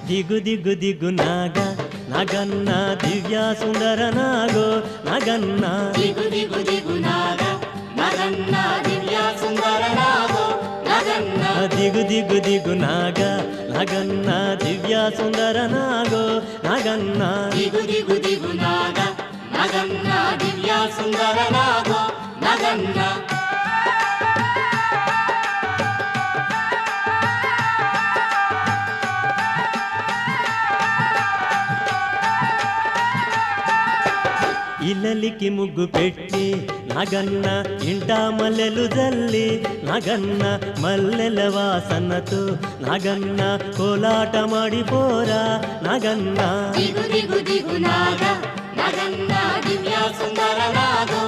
ದಿಗು ದಿಗು ದಿಗು ನಾಗ ನಗನ್ನ ದಿವ್ಯ ಸುಂದರ ನಾಗೋ ನಗನ್ನ ದಿಗು ದಿಗು ದಿಗು ನಾಗ ನಗನ್ನ ದಿವ್ಯ ಸುಂದರ ನಾಗೋ ನಗನ್ನ ದಿಗು ದಿಗು ದಿಗು ನಾಗ ನಗನ್ನ ದಿವ್ಯ ಸುಂದರ ನಾಗೋ ನಗನ್ನ ದಿಗು ದಿಗು ದಿಗು ನಾಗ ನಗನ್ನ ದಿವ್ಯ ಸುಂದರ ನಾಗೋ ನಗನ್ನ ఇల్లలికి ముగ్గు పెట్టి నగన్న ఇంట మల్లెలు జల్లి నగన్న మల్లెల వాసనతో నగన్న కోలాట మాడిపోరా నగన్న ದಿಗು ದಿಗು ದಿಗು ನಾಗ ನಗನ್ನ ದಿವ್ಯ ಸುಂದರ ನಾಗೋ